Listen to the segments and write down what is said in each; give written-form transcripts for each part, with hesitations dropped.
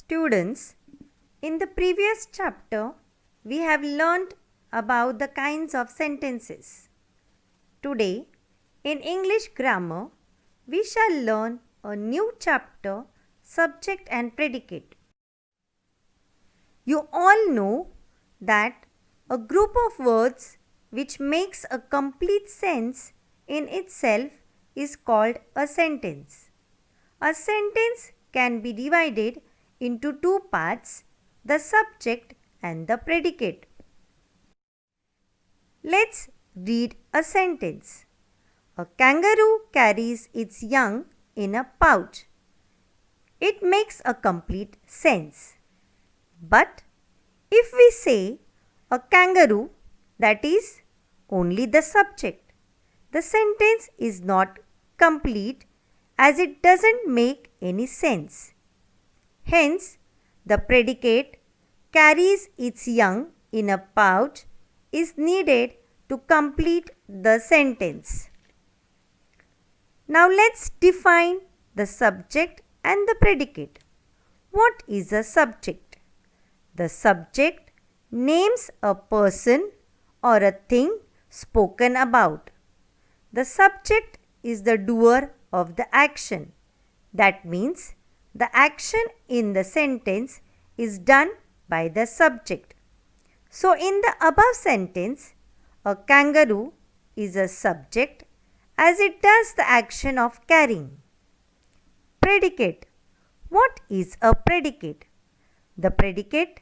Students, in the previous chapter, we have learned about the kinds of sentences. Today, in English grammar, we shall learn a new chapter, subject and predicate. You all know that a group of words which makes a complete sense in itself is called a sentence. A sentence can be divided into two parts, the subject and the predicate. Let's read a sentence. A kangaroo carries its young in a pouch. It makes a complete sense. But if we say a kangaroo, that is only the subject, the sentence is not complete as it doesn't make any sense. Hence, the predicate carries its young in a pouch is needed to complete the sentence. Now let's define the subject and the predicate. What is a subject? The subject names a person or a thing spoken about. The subject is the doer of the action. That means the action in the sentence is done by the subject. So in the above sentence, a kangaroo is a subject as it does the action of carrying. Predicate. What is a predicate? The predicate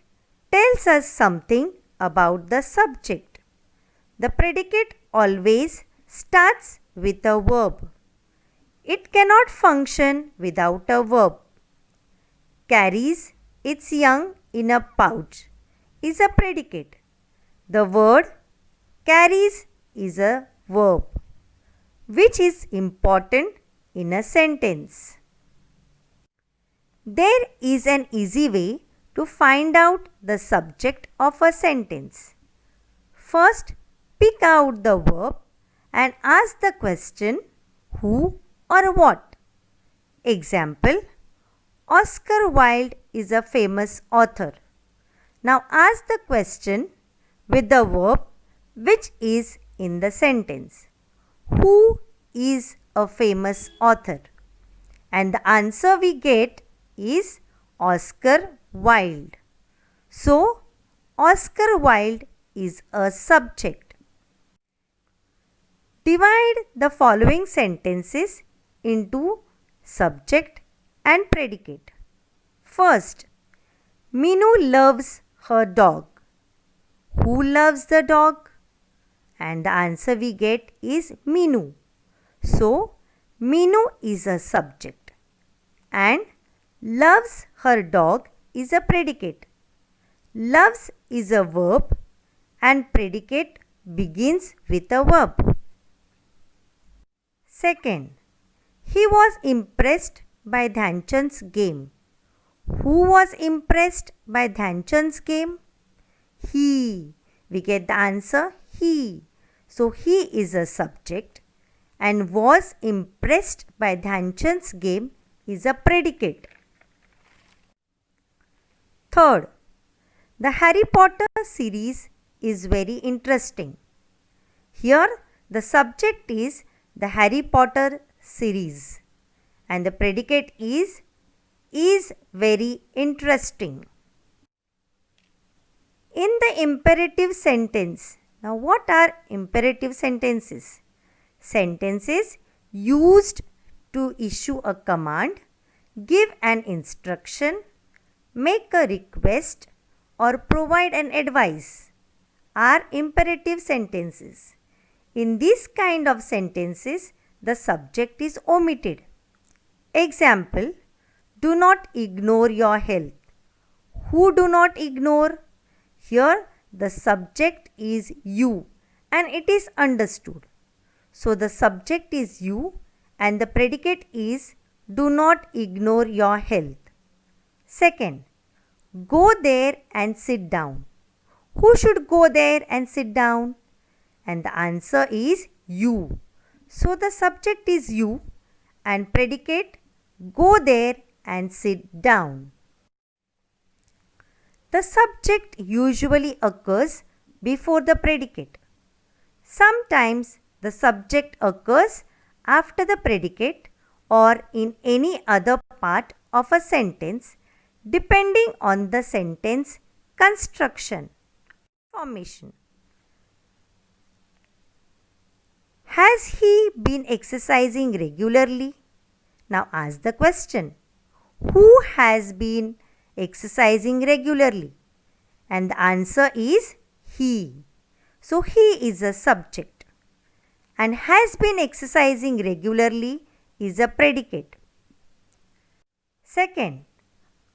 tells us something about the subject. The predicate always starts with a verb. It cannot function without a verb. Carries its young in a pouch is a predicate. The word carries is a verb, which is important in a sentence. There is an easy way to find out the subject of a sentence. First, pick out the verb and ask the question who or what. Example, Oscar Wilde is a famous author. Now ask the question with the verb which is in the sentence. Who is a famous author? And the answer we get is Oscar Wilde. So, Oscar Wilde is a subject. Divide the following sentences into subject and predicate. First, Minu loves her dog. Who loves the dog? And the answer we get is Minu. So, Minu is a subject and loves her dog is a predicate. Loves is a verb and predicate begins with a verb. Second, he was impressed by Dhyanchand's game. Who was impressed by Dhyanchand's game? He. We get the answer he. So he is a subject and was impressed by Dhyanchand's game is a predicate. Third, the Harry Potter series is very interesting. Here the subject is the Harry Potter series and the predicate is very interesting. In the imperative sentence, now what are imperative sentences? Sentences used to issue a command, give an instruction, make a request or provide an advice are imperative sentences. In this kind of sentences, the subject is omitted. Example, do not ignore your health. Who do not ignore? Here the subject is you and it is understood. So the subject is you and the predicate is do not ignore your health. Second, go there and sit down. Who should go there and sit down? And the answer is you. So the subject is you and predicate go there and sit down. The subject usually occurs before the predicate. Sometimes the subject occurs after the predicate or in any other part of a sentence depending on the sentence construction formation. Has he been exercising regularly? Now ask the question. Who has been exercising regularly? And the answer is he. So he is a subject. And has been exercising regularly is a predicate. Second,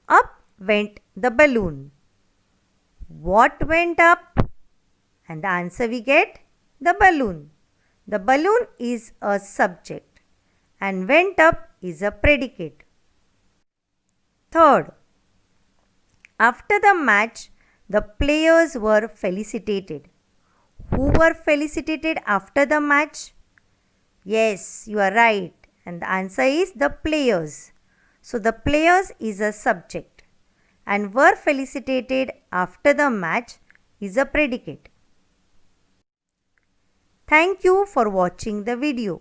up went the balloon. What went up? And the answer we get, the balloon. The balloon is a subject and went up is a predicate. Third, after the match, the players were felicitated. Who were felicitated after the match? Yes, you are right. And the answer is the players. So the players is a subject and were felicitated after the match is a predicate. Thank you for watching the video.